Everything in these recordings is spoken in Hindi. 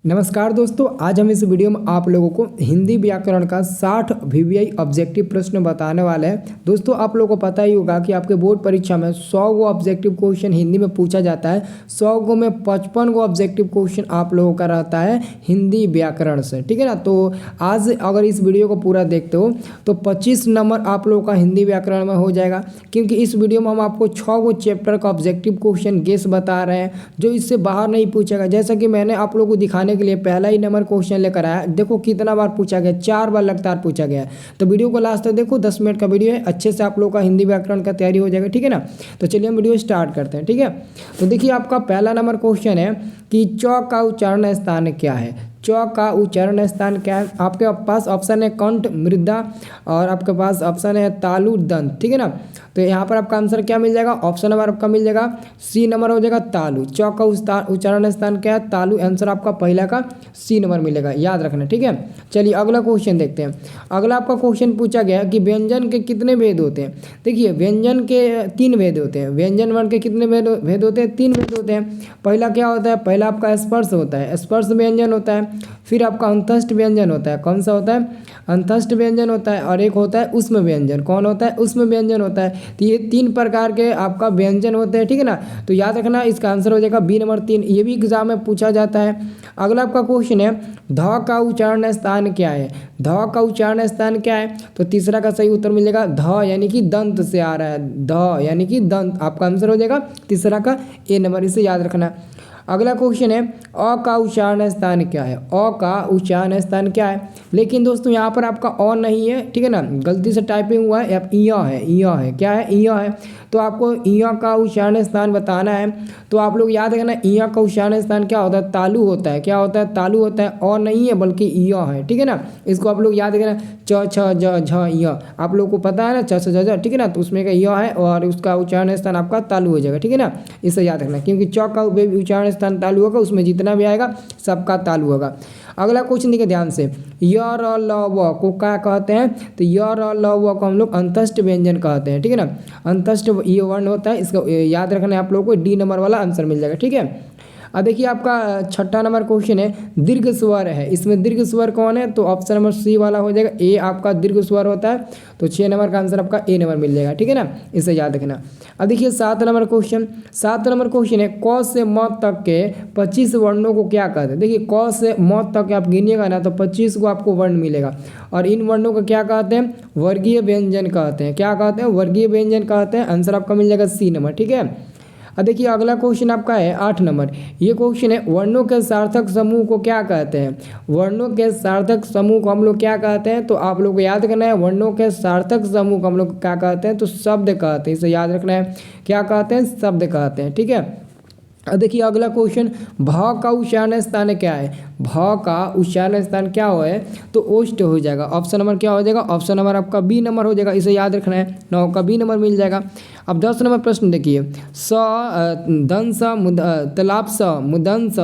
नमस्कार दोस्तों, आज हम इस वीडियो में आप लोगों को हिंदी व्याकरण का 60 वीवीआई ऑब्जेक्टिव प्रश्न बताने वाले हैं। दोस्तों, आप लोगों को पता ही होगा कि आपके बोर्ड परीक्षा में 100 गो ऑब्जेक्टिव क्वेश्चन हिंदी में पूछा जाता है। 100 गो में 55 गो ऑब्जेक्टिव क्वेश्चन आप लोगों का रहता है हिंदी व्याकरण से, ठीक है ना। तो आज अगर इस वीडियो को पूरा देखते हो तो 25 नंबर आप लोगों का हिंदी व्याकरण में हो जाएगा, क्योंकि इस वीडियो में हम आपको 6 गो चैप्टर का ऑब्जेक्टिव क्वेश्चन गेस बता रहे हैं जो इससे बाहर नहीं पूछेगा। जैसा कि मैंने आप लोगों को दिखाने के लिए पहला ही नंबर क्वेश्चन लेकर आया। देखो कितना बार पूछा गया, 4 बार लगातार पूछा गया। तो वीडियो को लास्ट तक देखो, 10 मिनट का वीडियो है, अच्छे से आप लोगों का हिंदी व्याकरण का तैयारी हो जाएगा, ठीक है ना। तो चलिए हम वीडियो स्टार्ट करते हैं, ठीक है। तो देखिए आपका पहला नंबर क्वेश्चन है कि च का उच्चारण स्थान क्या है। च का उच्चारण स्थान क्या है। आपके पास ऑप्शन है कंठ, मृदा, और आपके पास ऑप्शन है तालु, दंत, ठीक है ना। तो यहाँ पर आपका आंसर क्या मिल जाएगा, ऑप्शन नंबर आपका मिल जाएगा सी नंबर हो जाएगा तालु। च का उच्चारण स्थान क्या है, तालु। आंसर आपका पहला का सी नंबर मिलेगा, याद रखना, ठीक है। चलिए अगला क्वेश्चन देखते हैं। अगला आपका क्वेश्चन पूछा गया कि व्यंजन के कितने भेद होते हैं। देखिए व्यंजन के 3 भेद होते हैं। व्यंजन वर्ण के कितने भेद होते हैं, 3 भेद होते हैं। पहला क्या होता है, पहला आपका स्पर्श होता है, स्पर्श व्यंजन होता है। फिर आपका अंतस्थ व्यंजन होता है, कौन सा होता है, अंतस्थ व्यंजन होता है। और एक होता है उष्म व्यंजन, कौन होता है, उष्म व्यंजन होता है। तो ये 3 प्रकार के आपका व्यंजन होते हैं, ठीक है ना। तो याद रखना, इसका आंसर हो जाएगा बी नंबर 3। ये भी एग्जाम में पूछा जाता है। अगला आपका क्वेश्चन है ध का उच्चारण स्थान क्या है। ध का उच्चारण स्थान क्या है, तो तीसरा का सही उत्तर मिलेगा ध यानी कि दंत से आ रहा है, ध यानी कि दंत। आपका आंसर हो जाएगा तीसरा का ए नंबर, इसे याद रखना। अगला क्वेश्चन है अ का उच्चारण स्थान क्या है। अ का उच्चारण स्थान क्या है, लेकिन दोस्तों यहाँ पर आपका अ नहीं है, ठीक है ना, गलती से टाइपिंग हुआ है, अब इया है, इया है, क्या है, इया है। तो आपको इया का उच्चारण स्थान बताना है। तो आप लोग याद रखना, इया का उच्चारण स्थान क्या होता है, तालु होता है। क्या होता है, तालु होता है। अ नहीं है बल्कि इया है, ठीक है ना। इसको आप लोग याद रखना, च छ ज झ इया, आप लोग को पता है ना, च छ ज झ, ठीक है ना। तो उसमें का इया है और उसका उच्चारण स्थान आपका तालु हो जाएगा, ठीक है ना। इसे याद रखना, क्योंकि च का उच्चारण स्थान तालु होगा, उसमें जितना भी आएगा सबका तालु होगा। अगला क्वेश्चन देखिए ध्यान से, य र ल व को क्या कहते हैं, तो य र ल व को हम लोग अंतस्थ व्यंजन कहते हैं, ठीक है ना। अंतस्थ ये वर्ण होता है, इसका याद रखना है आप लोगों को, डी नंबर वाला आंसर मिल जाएगा, ठीक है। अब देखिए आपका छठा नंबर क्वेश्चन है दीर्घ स्वर है। इसमें दीर्घ स्वर कौन है, तो ऑप्शन नंबर सी वाला हो जाएगा, ए आपका दीर्घ स्वर होता है। तो 6 नंबर का आंसर आपका ए नंबर मिल जाएगा, ठीक है ना, इसे याद रखना। अब देखिए 7 नंबर क्वेश्चन। 7 नंबर क्वेश्चन है क से म तक के 25 वर्णों को क्या कहते हैं। देखिए क से म तक आप गिनिएगा ना तो 25 को आपको वर्ण मिलेगा, और इन वर्णों को क्या कहते हैं, वर्गीय व्यंजन कहते हैं। क्या कहते हैं, वर्गीय व्यंजन कहते हैं। आंसर आपका मिल जाएगा सी नंबर, ठीक है। अब देखिए अगला क्वेश्चन आपका है 8 नंबर। ये क्वेश्चन है वर्णों के सार्थक समूह को क्या कहते हैं। वर्णों के सार्थक समूह को हम लोग क्या कहते हैं, तो आप लोग को याद करना है, वर्णों के सार्थक समूह को हम लोग क्या कहते हैं, तो शब्द कहते हैं। इसे याद रखना है, क्या कहते हैं, शब्द कहते हैं, ठीक है। अब देखिए अगला क्वेश्चन भ का उच्चारण स्थान क्या है। भ का उच्चारण स्थान क्या हो है, तो ओष्ठ हो जाएगा। ऑप्शन नंबर क्या हो जाएगा, ऑप्शन नंबर आपका बी नंबर हो जाएगा, इसे याद रखना है, 9 का बी नंबर मिल जाएगा। अब 10 नंबर प्रश्न देखिए, स दंस तलाप स मुदंस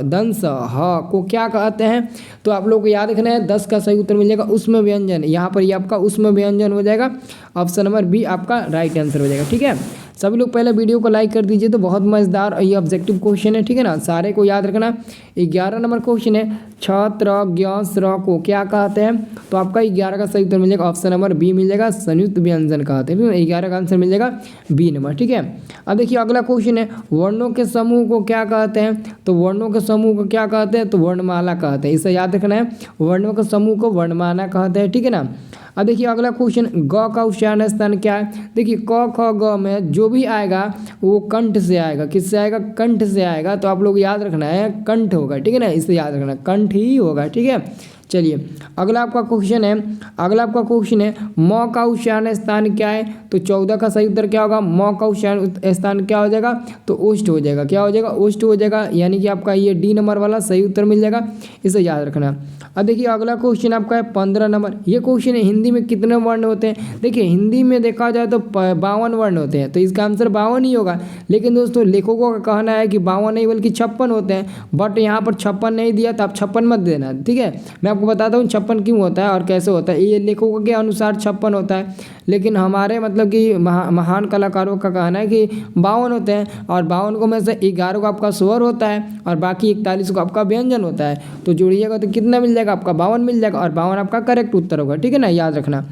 दंस ह को क्या कहते हैं, तो आप लोग को याद रखना है, 10 का सही उत्तर मिल जाएगा उष्म व्यंजन। यहाँ पर ये आपका उष्म व्यंजन हो जाएगा, ऑप्शन नंबर बी आपका राइट आंसर हो जाएगा, ठीक है। सभी लोग पहले वीडियो को लाइक कर दीजिए, तो बहुत मजेदार ये ऑब्जेक्टिव क्वेश्चन है, ठीक है ना, सारे को याद रखना। 11 नंबर क्वेश्चन है छत्र ज्ञ स्र को क्या कहते हैं, तो आपका 11 का सही उत्तर मिल जाएगा, ऑप्शन नंबर बी मिल जाएगा, संयुक्त व्यंजन कहते हैं। 11 का आंसर मिल जाएगा बी नंबर, ठीक है। अब देखिए अगला क्वेश्चन है वर्णों के समूह को क्या कहते हैं, तो वर्णों के समूह को क्या कहते हैं, तो वर्णमाला कहते हैं। इसे याद रखना है, वर्णों के समूह को वर्णमाला कहते हैं, ठीक है ना। अब देखिए अगला क्वेश्चन ग का उच्चारण स्थान क्या है। देखिए क ख ग में जो भी आएगा वो कंठ से आएगा, किससे आएगा, कंठ से आएगा। तो आप लोग याद रखना है कंठ होगा, ठीक है ना, इसे याद रखना, कंठ ही होगा, ठीक है। चलिए अगला आपका क्वेश्चन है, अगला आपका क्वेश्चन है म का उच्चारण स्थान क्या है, तो 14 का सही उत्तर क्या होगा, म का उच्चारण स्थान क्या हो जाएगा, तो ओष्ठ हो जाएगा। क्या हो जाएगा, ओष्ठ हो जाएगा, यानी कि आपका ये डी नंबर वाला सही उत्तर मिल जाएगा, इसे याद रखना। अब देखिए अगला क्वेश्चन आपका है 15 नंबर। ये क्वेश्चन है हिंदी में कितने वर्ण होते हैं। देखिए हिंदी में देखा जाए तो 52 वर्ण होते हैं, तो इसका आंसर 52 ही होगा। लेकिन दोस्तों लेखकों का कहना है कि 52 नहीं बल्कि 56 होते हैं, बट यहाँ पर 56 नहीं दिया, तो आप 56 मत देना, ठीक है। मैं आपको बताता हूँ 56 क्यों होता है और कैसे होता है। ये लेखकों के अनुसार 56 होता है, लेकिन हमारे मतलब कि महान कलाकारों का कहना है कि 52 होते हैं, और 52 को में से 11 को आपका स्वर होता है और बाकी 41 को आपका व्यंजन होता है। तो जोड़िएगा तो कितना मिल जाएगा आपका 52 मिल जाएगा, और 52 आपका करेक्ट उत्तर होगा। ठीक है ना, याद रखना।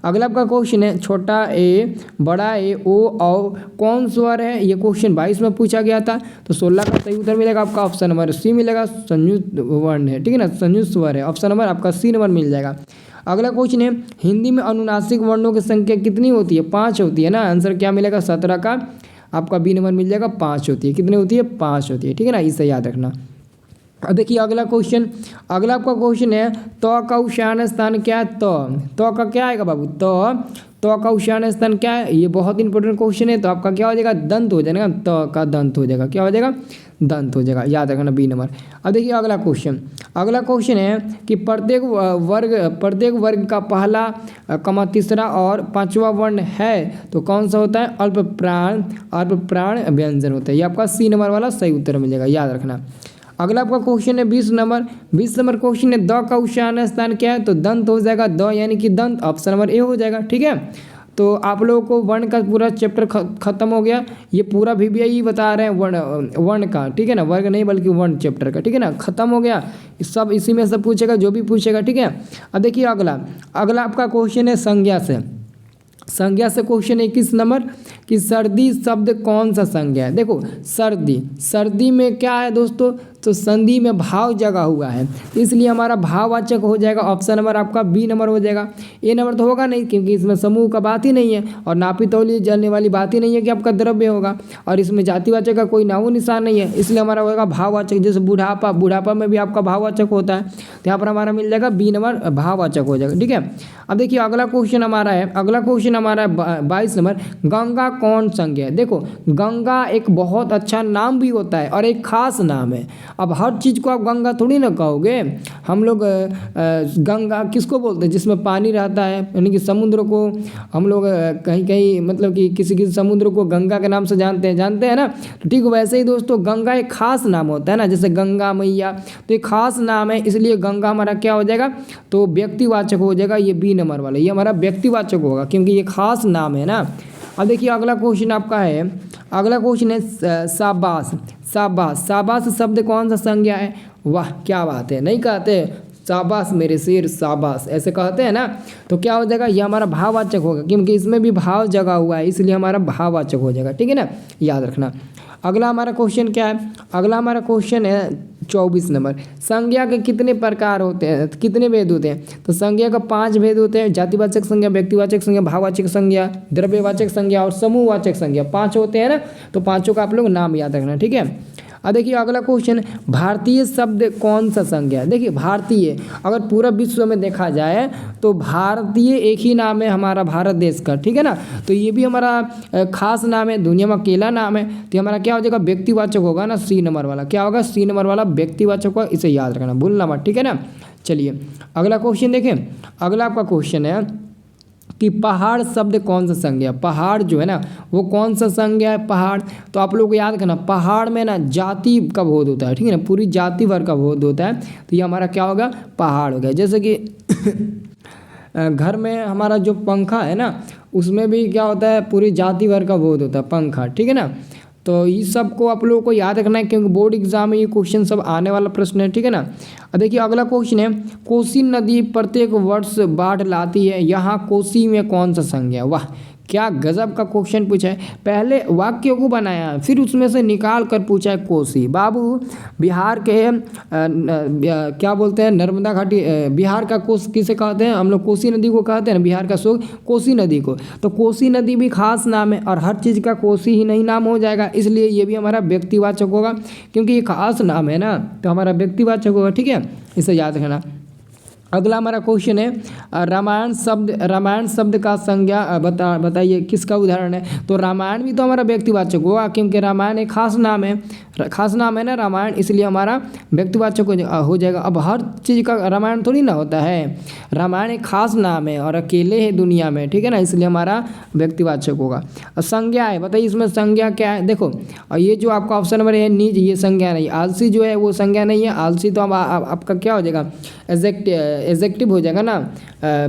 अगला आपका क्वेश्चन है छोटा ए बड़ा ए ओ औ कौन स्वर है, ये क्वेश्चन 22 में पूछा गया था। तो 16 का सही उत्तर मिलेगा आपका ऑप्शन नंबर सी मिलेगा, संयुक्त वर्ण है। ठीक है ना, संयुक्त स्वर है, ऑप्शन नंबर आपका सी नंबर मिल जाएगा। अगला क्वेश्चन है हिंदी में अनुनासिक वर्णों की संख्या कितनी होती है, 5 होती है ना। आंसर क्या मिलेगा, 17 का आपका बी नंबर मिल जाएगा, 5 होती है। कितनी होती है, 5 होती है। ठीक है ना, इसे याद रखना। अब देखिए अगला क्वेश्चन, अगला आपका क्वेश्चन है तो का उच्चारण स्थान क्या है, तो का क्या आएगा बाबू, तो का उच्चारण स्थान क्या है, ये बहुत इंपॉर्टेंट क्वेश्चन है। तो आपका क्या हो जाएगा, दंत हो जाएगा, तो का दंत हो जाएगा, क्या हो जाएगा, दंत हो जाएगा, याद रखना बी नंबर। अब देखिए अगला क्वेश्चन, अगला क्वेश्चन है कि प्रत्येक वर्ग का पहला तीसरा और पांचवा वर्ण है तो कौन सा होता है, अल्प प्राण व्यंजन होता है। ये आपका सी नंबर वाला सही उत्तर मिल जाएगा, याद रखना। अगला आपका क्वेश्चन है 20 नंबर क्वेश्चन है द का उच्चारण स्थान क्या है, तो दंत हो जाएगा, द यानी कि दंत, ऑप्शन नंबर ए हो जाएगा। ठीक है, तो आप लोगों को वर्ण का पूरा चैप्टर खत्म हो गया। ये पूरा VBI बता रहे हैं वर्ण का, ठीक है ना, वर्ग नहीं बल्कि वर्ण चैप्टर का। ठीक है ना, खत्म हो गया, सब इसी में सब पूछेगा जो भी पूछेगा। ठीक है, अब देखिए अगला आपका क्वेश्चन है संज्ञा से क्वेश्चन 21 नंबर कि सर्दी शब्द कौन सा संज्ञा है। देखो सर्दी में क्या है दोस्तों, तो संधि में भाव जगा हुआ है, इसलिए हमारा भाववाचक हो जाएगा, ऑप्शन नंबर आपका बी नंबर हो जाएगा। ए नंबर तो होगा नहीं क्योंकि इसमें समूह का बात ही नहीं है, और नापी तौली जलने वाली बात ही नहीं है कि आपका द्रव्य होगा, और इसमें जातिवाचक का कोई नामो निशान नहीं है, इसलिए हमारा होगा भाववाचक। जैसे बुढ़ापा में भी आपका भाववाचक होता है, तो यहाँ पर हमारा मिल जाएगा बी नंबर, भाववाचक हो जाएगा। ठीक है, अब देखिए अगला क्वेश्चन हमारा है 22 नंबर, गंगा कौन संज्ञा है। देखो गंगा एक बहुत अच्छा नाम भी होता है और एक खास नाम है। अब हर चीज़ को आप गंगा थोड़ी ना कहोगे, हम लोग गंगा किसको बोलते हैं, जिसमें पानी रहता है, यानी कि समुद्र को हम लोग कहीं मतलब कि किसी समुद्र को गंगा के नाम से जानते हैं ना। तो ठीक वैसे ही दोस्तों गंगा एक खास नाम होता है ना, जैसे गंगा मैया, तो एक खास नाम है, इसलिए गंगा हमारा क्या हो जाएगा, तो व्यक्तिवाचक हो जाएगा, ये बी नंबर वाला, ये हमारा व्यक्तिवाचक होगा क्योंकि ये खास नाम है ना। अब देखिए अगला क्वेश्चन आपका है, अगला क्वेश्चन है शाबाश शब्द कौन सा संज्ञा है। वाह क्या बात है, नहीं कहते शाबाश मेरे शेर शाबाश, ऐसे कहते हैं ना, तो क्या हो जाएगा, ये हमारा भाववाचक होगा क्योंकि इसमें भी भाव जगा हुआ है, इसलिए हमारा भाववाचक हो जाएगा। ठीक है ना, याद रखना। अगला हमारा क्वेश्चन क्या है, अगला हमारा क्वेश्चन है 24 नंबर, संज्ञा के कितने प्रकार होते हैं, कितने भेद होते हैं। तो संज्ञा का 5 भेद होते हैं, जातिवाचक संज्ञा, व्यक्तिवाचक संज्ञा, भाववाचक संज्ञा, द्रव्यवाचक संज्ञा और समूहवाचक संज्ञा, 5 होते हैं ना। तो पांचों का आप लोग नाम याद रखना। ठीक है, अब देखिए अगला क्वेश्चन, भारतीय शब्द कौन सा संज्ञा है। देखिए भारतीय अगर पूरा विश्व में देखा जाए तो भारतीय एक ही नाम है हमारा भारत देश का। ठीक है ना, तो ये भी हमारा खास नाम है, दुनिया में अकेला नाम है, तो हमारा क्या हो जाएगा, व्यक्तिवाचक होगा ना, सी नंबर वाला, क्या होगा, सी नंबर वाला व्यक्तिवाचक होगा, इसे याद रखना, भूलना मत। ठीक है ना, चलिए अगला क्वेश्चन देखें। अगला आपका क्वेश्चन है कि पहाड़ शब्द कौन सा संज्ञा, पहाड़ जो है ना वो कौन सा संज्ञा है पहाड़। तो आप लोग को याद करना, पहाड़ में ना जाति का बोध होता है, ठीक है ना, पूरी जाति वर्ग का बोध होता है, तो ये हमारा क्या होगा, पहाड़ हो गया। जैसे कि घर में हमारा जो पंखा है ना, उसमें भी क्या होता है, पूरी जाति वर्ग का बोध होता है, पंखा। ठीक है ना, तो इस सब को आप लोगों को याद रखना है क्योंकि बोर्ड एग्जाम में ये क्वेश्चन सब आने वाला प्रश्न है। ठीक है ना, देखिए अगला क्वेश्चन है, कोसी नदी प्रत्येक वर्ष बाढ़ लाती है, यहाँ कोसी में कौन सा संज्ञा। वाह क्या गजब का क्वेश्चन पूछा है, पहले वाक्य को बनाया फिर उसमें से निकाल कर पूछा है कोसी। बाबू बिहार के क्या बोलते हैं, नर्मदा घाटी, बिहार का कोस किसे कहते हैं हम लोग, कोसी नदी को कहते हैं ना, बिहार का कोसी नदी को। तो कोसी नदी भी खास नाम है और हर चीज़ का कोसी ही नहीं नाम हो जाएगा, इसलिए ये भी हमारा व्यक्तिवाचक होगा क्योंकि ये खास नाम है ना, तो हमारा व्यक्तिवाचक होगा। ठीक है, इसे याद रखना। अगला हमारा क्वेश्चन है रामायण शब्द का संज्ञा बताइए किसका उदाहरण है। तो रामायण भी तो हमारा व्यक्तिवाचक होगा क्योंकि रामायण एक खास नाम है ना रामायण, इसलिए हमारा व्यक्तिवाचक हो जाएगा। अब हर चीज़ का रामायण थोड़ी ना होता है, रामायण एक खास नाम है और अकेले है दुनिया में। ठीक है ना, इसलिए हमारा व्यक्तिवाचक होगा। संज्ञा है, बताइए इसमें संज्ञा क्या है। देखो ये जो आपका ऑप्शन नंबर है निज, ये संज्ञा नहीं। आलसी जो है वो संज्ञा नहीं है, आलसी तो आपका क्या हो जाएगा, एडजेक्टिव हो जाएगा ना,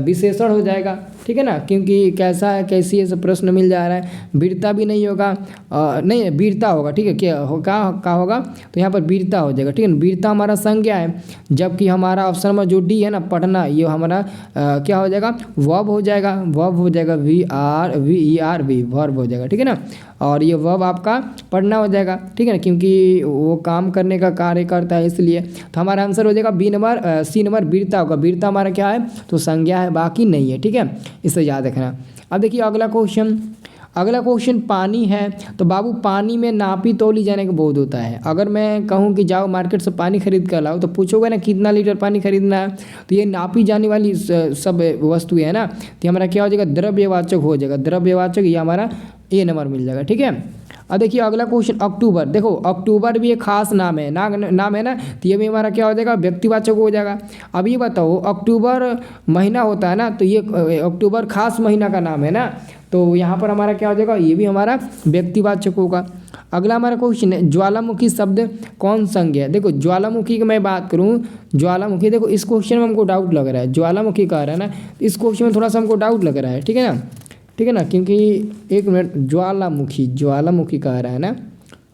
विशेषण हो जाएगा, ठीक है ना, क्योंकि कैसा है कैसी है सब प्रश्न मिल जा रहा है। वीरता भी नहीं होगा, नहीं वीरता होगा, ठीक है, क्या होगा तो यहाँ पर वीरता हो जाएगा, ठीक है ना। वीरता हमारा संज्ञा है, जबकि हमारा ऑप्शन नंबर जो डी है ना पढ़ना, ये हमारा क्या हो जाएगा, वर्ब हो जाएगा, वर्ब हो जाएगा, वी वर्ब हो जाएगा, ठीक है ना। और ये वर्ब आपका पढ़ना हो जाएगा, ठीक है ना, क्योंकि वो काम करने का कार्य करता है इसलिए। तो हमारा आंसर हो जाएगा सी नंबर वीरता होगा। वीरता हमारा क्या है तो संज्ञा है, बाकी नहीं है, ठीक है, इसे याद रखना। अब देखिए अगला क्वेश्चन पानी है। तो बाबू पानी में नापी तौली जाने का बोध होता है। अगर मैं कहूँ कि जाओ मार्केट से पानी खरीद कर लाओ, तो पूछोगे ना कितना लीटर पानी खरीदना है, तो ये नापी जाने वाली सब वस्तुएं है ना, तो हमारा क्या हो जाएगा, द्रव्यवाचक हो जाएगा, द्रव्यवाचक, ये हमारा ए नंबर मिल जाएगा, ठीक है। अब देखिए अगला क्वेश्चन अक्टूबर। देखो अक्टूबर भी एक खास नाम है नाम है ना, तो ये भी हमारा क्या हो जाएगा, व्यक्तिवाचक हो जाएगा। अब ये बताओ अक्टूबर महीना होता है ना, तो ये अक्टूबर खास महीना का नाम है ना, तो यहाँ पर हमारा क्या हो जाएगा, ये भी हमारा व्यक्तिवाचक होगा। अगला हमारा क्वेश्चन है ज्वालामुखी शब्द कौन संज्ञा है। देखो ज्वालामुखी की मैं बात करूँ, ज्वालामुखी, देखो इस क्वेश्चन में हमको डाउट लग रहा है, ज्वालामुखी कह रहा है ना, इस क्वेश्चन में थोड़ा सा हमको डाउट लग रहा है, ठीक है ना, ठीक है ना, क्योंकि एक मिनट, ज्वालामुखी कह रहा है ना,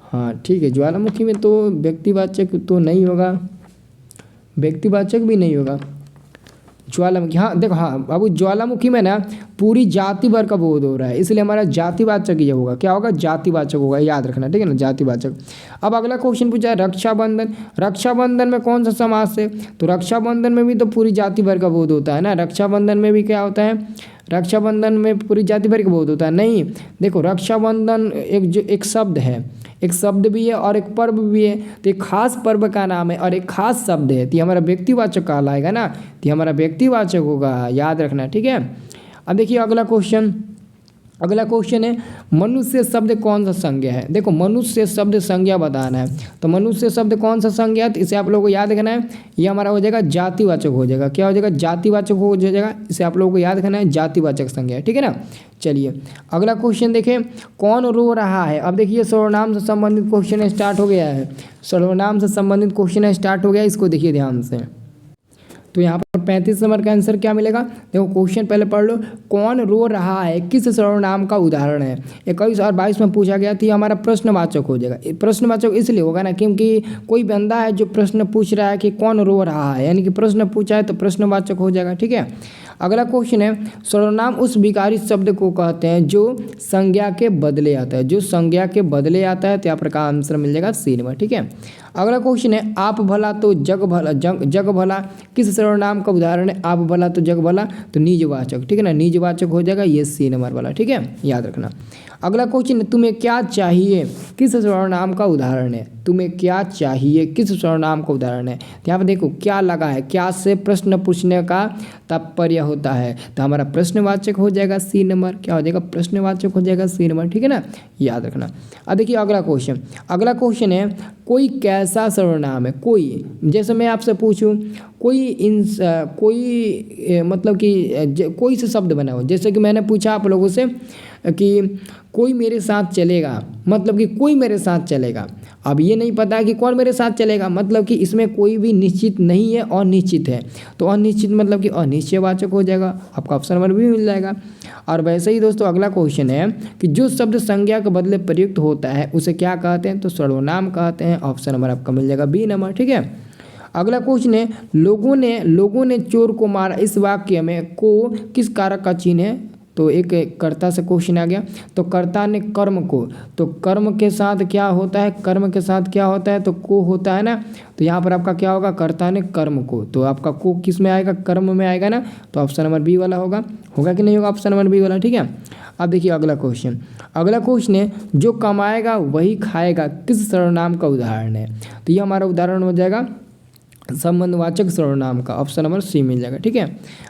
हाँ ठीक है, ज्वालामुखी में तो व्यक्तिवाचक तो नहीं होगा, व्यक्तिवाचक भी नहीं होगा, ज्वालामुखी, हाँ देखो, हाँ बाबू ज्वालामुखी में ना पूरी जाति भर का बोध हो रहा है, इसलिए हमारा जातिवाचक ये होगा, क्या होगा, जातिवाचक होगा, याद रखना, ठीक है ना, जातिवाचक। अब अगला क्वेश्चन पूछा है रक्षाबंधन। रक्षाबंधन में कौन सा समास है, तो रक्षाबंधन में भी तो पूरी जाति भर का बोध होता है ना, रक्षाबंधन में भी क्या होता है, रक्षाबंधन में पूरी जाति भर का बोध होता है, नहीं। देखो रक्षाबंधन एक शब्द है, एक शब्द भी है और एक पर्व भी है, तो एक खास पर्व का नाम है और एक खास शब्द है, तो हमारा व्यक्तिवाचक कहलाएगा ना, तो हमारा व्यक्तिवाचक होगा, याद रखना, ठीक है। अब देखिए अगला क्वेश्चन है मनुष्य शब्द कौन सा संज्ञा है। देखो मनुष्य शब्द संज्ञा बताना है, तो मनुष्य शब्द कौन सा संज्ञा है, तो इसे आप लोगों को याद रखना है, ये हमारा हो जाएगा जातिवाचक हो जाएगा, क्या हो जाएगा, जातिवाचक हो जाएगा, इसे आप लोगों को याद रखना है, जातिवाचक संज्ञा है, ठीक है ना। चलिए अगला क्वेश्चन देखें, कौन रो रहा है। अब देखिए सर्वनाम से संबंधित क्वेश्चन स्टार्ट हो गया है, सर्वनाम से संबंधित क्वेश्चन स्टार्ट हो गया, इसको देखिए ध्यान से। तो यहाँ पर 35 नंबर का आंसर क्या मिलेगा, देखो क्वेश्चन पहले पढ़ लो, कौन रो रहा है किस सर्वनाम का उदाहरण है। 21 और 22 में पूछा गया था, हमारा प्रश्नवाचक हो जाएगा। प्रश्नवाचक इसलिए होगा ना क्योंकि कोई बंदा है जो प्रश्न पूछ रहा है कि कौन रो रहा है, यानी कि प्रश्न पूछा है तो प्रश्नवाचक हो जाएगा, ठीक है। अगला क्वेश्चन है सर्वनाम उस विकारी शब्द को कहते हैं जो संज्ञा के बदले आता है, जो संज्ञा के बदले आता है, तो यहाँ पर का आंसर मिल जाएगा सी नंबर, ठीक है। अगला क्वेश्चन है आप भला तो जग भला किस सर्वनाम का उदाहरण है। आप भला तो जग भला, तो निजवाचक, ठीक है ना, निजवाचक हो जाएगा, ये सी नंबर वाला, ठीक है, याद रखना। अगला क्वेश्चन है तुम्हें क्या चाहिए किस सर्वनाम का उदाहरण है। तुम्हें क्या चाहिए किस सर्वनाम का उदाहरण है, तो यहाँ पर देखो क्या लगा है, क्या से प्रश्न पूछने का तात्पर्य होता है, तो हमारा प्रश्नवाचक हो जाएगा सी नंबर, क्या हो जाएगा, प्रश्नवाचक हो जाएगा सी नंबर, ठीक है ना, याद रखना। अब देखिए अगला क्वेश्चन है कोई कैसा सर्वनाम है। कोई, जैसे मैं आपसे पूछूं कोई मतलब कि कोई से शब्द बनाओ, जैसे कि मैंने पूछा आप लोगों से कि कोई मेरे साथ चलेगा, मतलब कि कोई मेरे साथ चलेगा। अब ये नहीं पता कि कौन मेरे साथ चलेगा, मतलब कि इसमें कोई भी निश्चित नहीं है, अनिश्चित है, तो अनिश्चित मतलब कि अनिश्चयवाचक हो जाएगा, आपका ऑप्शन नंबर भी मिल जाएगा। और वैसे ही दोस्तों अगला क्वेश्चन है कि जो शब्द संज्ञा के बदले प्रयुक्त होता है उसे क्या कहते हैं, तो सर्वनाम कहते हैं, ऑप्शन नंबर आपका मिल जाएगा बी नंबर, ठीक है। अगला क्वेश्चन है लोगों ने चोर को मारा, इस वाक्य में को किस कारक का चिन्ह है। तो एक कर्ता से क्वेश्चन आ गया, तो कर्ता ने कर्म को, तो कर्म के साथ क्या होता है, कर्म के साथ क्या होता है, तो को होता है ना, तो यहाँ पर आपका क्या होगा, कर्ता ने कर्म को, तो आपका को किस में आएगा, कर्म में आएगा ना, तो ऑप्शन नंबर बी वाला होगा कि नहीं होगा, ऑप्शन नंबर बी वाला, ठीक है। अब देखिए अगला क्वेश्चन है जो कमाएगा वही खाएगा किस सर्वनाम का उदाहरण है, तो ये हमारा उदाहरण हो जाएगा संबंधवाचक सर्वनाम का, ऑप्शन नंबर सी मिल जाएगा, ठीक है।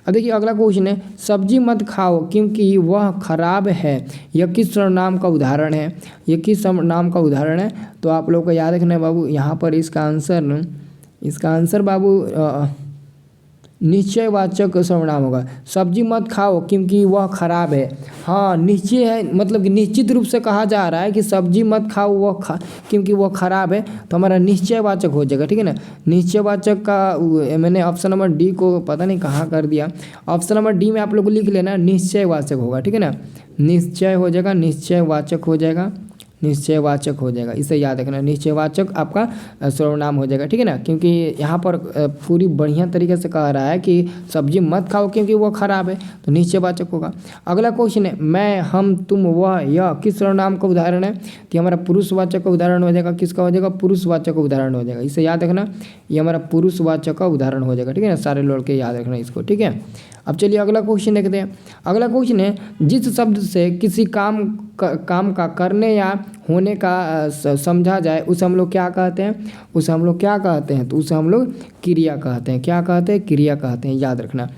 अब देखिए अगला क्वेश्चन है सब्जी मत खाओ क्योंकि वह खराब है, यह किस सर्वनाम का उदाहरण है, यह किस सर्वनाम का उदाहरण है, तो आप लोगों को याद रखना है बाबू, यहाँ पर इसका आंसर बाबू निश्चयवाचक सर्वनाम होगा। सब्जी मत खाओ क्योंकि वह खराब है। हाँ, निश्चय है, मतलब कि निश्चित रूप से कहा जा रहा है कि सब्जी मत खाओ क्योंकि वह खराब है, तो हमारा निश्चयवाचक हो जाएगा। ठीक है ना। निश्चयवाचक का मैंने ऑप्शन नंबर डी को पता नहीं कहाँ कर दिया। ऑप्शन नंबर डी में आप लोग को लिख लेना निश्चयवाचक होगा। ठीक है ना। निश्चय हो जाएगा, निश्चयवाचक हो जाएगा, निश्चयवाचक हो जाएगा। इसे याद रखना, निश्चयवाचक आपका सर्वनाम हो जाएगा। ठीक है ना। क्योंकि यहाँ पर पूरी बढ़िया तरीके से कह रहा है कि सब्जी मत खाओ क्योंकि वो खराब है, तो निश्चयवाचक होगा। अगला क्वेश्चन है मैं, हम, तुम, वह, यह किस सर्वनाम का उदाहरण है? तो हमारा पुरुषवाचक का उदाहरण हो जाएगा। किसका हो जाएगा? पुरुषवाचक का उदाहरण हो जाएगा। इसे याद रखना, ये हमारा पुरुषवाचक का उदाहरण हो जाएगा। ठीक है ना। सारे लोग के याद रखना इसको। ठीक है। अब चलिए अगला क्वेश्चन देखते हैं। अगला क्वेश्चन है जिस शब्द से किसी काम का करने या होने का समझा जाए उसे हम लोग क्या कहते हैं? उसे हम लोग क्या कहते हैं? तो उसे हम लोग क्रिया कहते हैं। क्या कहते हैं? क्रिया कहते हैं। याद रखना।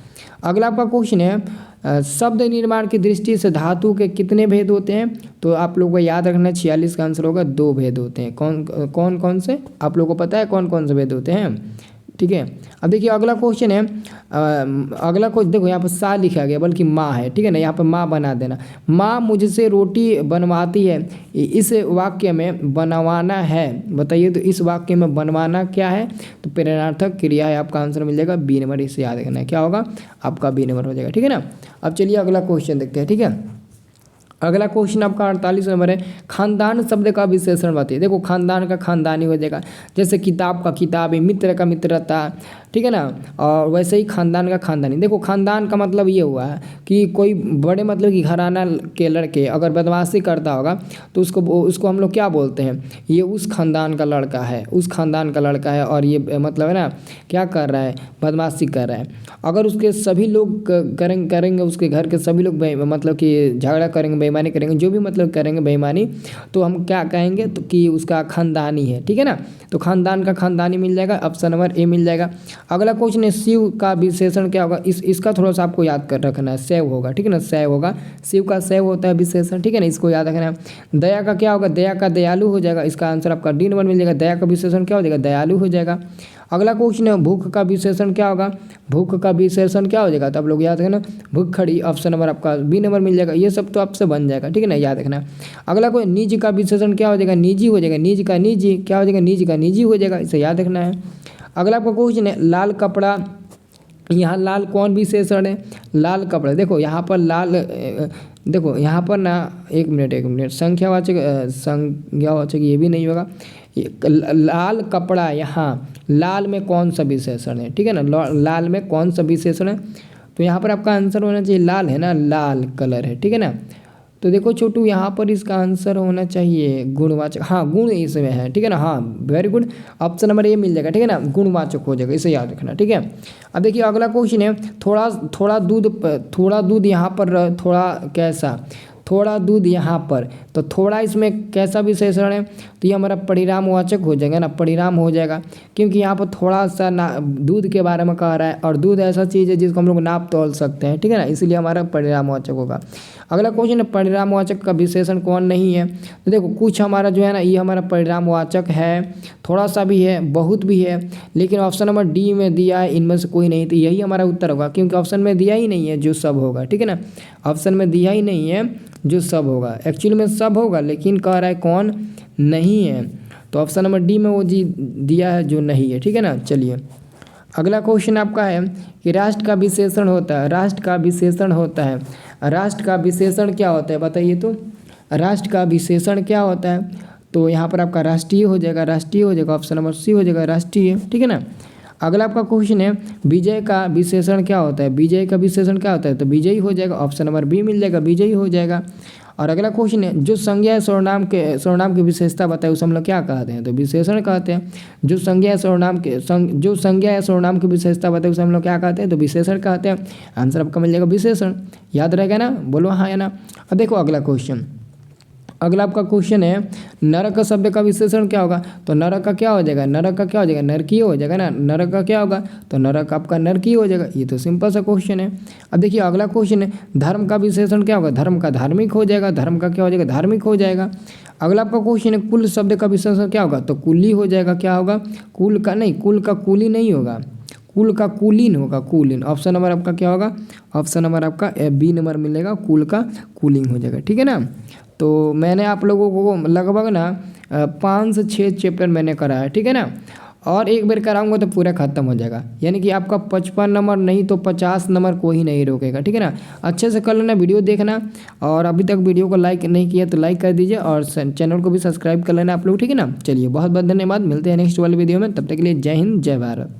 अगला आपका क्वेश्चन है शब्द निर्माण की दृष्टि से धातु के कितने भेद होते हैं? तो आप लोगों को याद रखना 46 का आंसर होगा। 2 भेद होते हैं। कौन कौन से? आप लोगों को पता है कौन कौन से भेद होते हैं? ठीक है। अब देखिए अगला क्वेश्चन है, अगला क्वेश्चन देखो यहाँ पर सा लिखा गया बल्कि माँ है। ठीक है ना। यहाँ पर माँ बना देना। माँ मुझसे रोटी बनवाती है। इस वाक्य में बनवाना है, बताइए तो इस वाक्य में बनवाना क्या है? तो प्रेरणार्थक क्रिया है। आपका आंसर मिल जाएगा बी नंबर। इसे याद रखना है, क्या होगा? आपका बी नंबर हो जाएगा। ठीक है ना। अब चलिए अगला क्वेश्चन देखते हैं। ठीक है। अगला क्वेश्चन आपका 48 नंबर है खानदान शब्द का विशेषण बताइए। देखो खानदान का खानदानी हो जाएगा, जैसे किताब का किताबी, मित्र का मित्रता। ठीक है ना। और वैसे ही खानदान का खानदानी। देखो खानदान का मतलब ये हुआ है कि कोई बड़े मतलब कि घराना के लड़के अगर बदमाशी करता होगा तो उसको हम लोग क्या बोलते हैं? ये उस खानदान का लड़का है, उस खानदान का लड़का है और ये मतलब है ना क्या कर रहा है? बदमाशी कर रहा है। अगर उसके सभी लोग करेंगे उसके घर के सभी लोग मतलब कि झगड़ा करेंगे, बेईमानी करेंगे, जो भी मतलब करेंगे बेईमानी, तो हम क्या कहेंगे? तो कि उसका खानदानी है। ठीक है ना। तो खानदान का खानदानी मिल जाएगा। ऑप्शन नंबर ए मिल जाएगा। अगला क्वेश्चन है शिव का विशेषण क्या होगा? इसका थोड़ा सा आपको याद कर रखना है। शैव होगा। ठीक है ना। शैव होगा। शिव का शैव होता है विशेषण। ठीक है ना। इसको याद रखना है। दया का क्या होगा? दया का दयालु हो जाएगा। इसका आंसर आपका डी नंबर मिल जाएगा। दया का विशेषण क्या हो जाएगा? दयालु हो जाएगा। अगला क्वेश्चन है भूख का विशेषण क्या होगा? भूख का विशेषण क्या हो जाएगा? तो आप लोग याद रखना भूख खड़ी। ऑप्शन नंबर आपका बी नंबर मिल जाएगा। ये सब तो आपसे बन जाएगा। ठीक है ना। याद रखना। अगला कोई निज का विशेषण क्या हो जाएगा? निजी हो जाएगा। निज का निजी क्या हो जाएगा? निज का निजी हो जाएगा। इसे याद रखना है। अगला आपका क्वेश्चन है लाल कपड़ा, यहाँ लाल कौन विशेषण है? लाल कपड़ा। देखो यहाँ पर लाल, देखो यहाँ पर ना एक मिनट संख्यावाचक ये भी नहीं होगा। लाल कपड़ा, यहाँ लाल में कौन सा विशेषण है? ठीक है ना। लाल में कौन सा विशेषण है? तो यहाँ पर आपका आंसर होना चाहिए लाल है ना, लाल कलर है। ठीक है ना। तो देखो छोटू यहाँ पर इसका आंसर होना चाहिए गुणवाचक। हाँ गुण इसमें है। ठीक है ना। हाँ very good. Option number A मिल जाएगा। ठीक है ना। गुणवाचक हो जाएगा। इसे याद रखना। ठीक है। अब देखिए अगला क्वेश्चन है थोड़ा दूध यहाँ पर थोड़ा कैसा? थोड़ा दूध यहाँ पर, तो थोड़ा इसमें कैसा विशेषण है? तो ये हमारा परिणामवाचक हो जाएगा ना, परिणाम हो जाएगा। क्योंकि यहाँ पर थोड़ा सा दूध के बारे में कह रहा है और दूध ऐसा चीज़ है जिसको हम लोग नाप तोल सकते हैं। ठीक है ना। इसलिए हमारा परिणामवाचक होगा। अगला क्वेश्चन है परिणामवाचक का विशेषण कौन नहीं है? तो देखो कुछ हमारा जो है ना ये हमारा परिणामवाचक है, थोड़ा सा भी है, बहुत भी है, लेकिन ऑप्शन नंबर डी में दिया है इनमें से कोई नहीं, तो यही हमारा उत्तर होगा। क्योंकि ऑप्शन में दिया ही नहीं है जो सब होगा। ठीक है ना। ऑप्शन में दिया ही नहीं है जो सब होगा। एक्चुअली में सब होगा लेकिन कह रहा है कौन नहीं है, तो ऑप्शन नंबर डी में वो जी दिया है जो नहीं है। ठीक है ना। चलिए अगला क्वेश्चन आपका है कि राष्ट्र का विशेषण होता है। राष्ट्र का विशेषण होता है। राष्ट्र का विशेषण क्या होता है बताइए तो? राष्ट्र का विशेषण क्या होता है? तो यहाँ पर आपका राष्ट्रीय हो जाएगा। राष्ट्रीय हो जाएगा। ऑप्शन नंबर सी हो जाएगा राष्ट्रीय। ठीक है ना। अगला आपका क्वेश्चन है विजय का विशेषण क्या होता है? विजय का विशेषण क्या होता है? तो विजयी हो जाएगा। ऑप्शन नंबर बी मिल जाएगा। विजयी हो जाएगा। और अगला क्वेश्चन है जो संज्ञा है सर्वनाम की विशेषता बताए उसे हम लोग क्या कहते हैं? तो विशेषण कहते हैं। जो संज्ञा है सर्वनाम की विशेषता बताए उसे हम लोग क्या कहते हैं? तो विशेषण कहते हैं। आंसर आपका मिल जाएगा विशेषण। याद रहेगा ना? बोलो हाँ या ना। अब देखो अगला क्वेश्चन, अगला आपका क्वेश्चन है नरक शब्द का विशेषण क्या होगा? तो नरक का क्या हो जाएगा? नरक का क्या हो जाएगा? नरकीय हो जाएगा ना। नरक का क्या होगा? तो नरक आपका नरकीय हो जाएगा। ये तो सिंपल सा क्वेश्चन है। अब देखिए अगला क्वेश्चन है धर्म का विशेषण क्या होगा? धर्म का धार्मिक हो जाएगा। धर्म का क्या हो जाएगा? धार्मिक हो जाएगा। अगला आपका क्वेश्चन है कुल शब्द का विशेषण क्या होगा? तो कुली हो जाएगा। क्या होगा? कुल का नहीं, कुल का कुली नहीं होगा। कुल का कुलीन होगा, कुलीन। ऑप्शन नंबर आपका क्या होगा? ऑप्शन नंबर आपका बी नंबर मिलेगा, कुल का कूलिंग हो जाएगा। ठीक है ना। तो मैंने आप लोगों को लगभग ना 5 से 6 चैप्टर मैंने कराया। ठीक है ना। और एक बार कराऊंगा तो पूरा खत्म हो जाएगा, यानी कि आपका 55 नंबर नहीं तो 50 नंबर कोई नहीं रोकेगा। ठीक है ना। अच्छे से कर लेना, वीडियो देखना, और अभी तक वीडियो को लाइक नहीं किया तो लाइक कर दीजिए और चैनल को भी सब्सक्राइब कर लेना आप लोग। ठीक है ना। चलिए बहुत बहुत धन्यवाद, मिलते हैं नेक्स्ट वाले वीडियो में, तब तक के लिए जय हिंद जय भारत।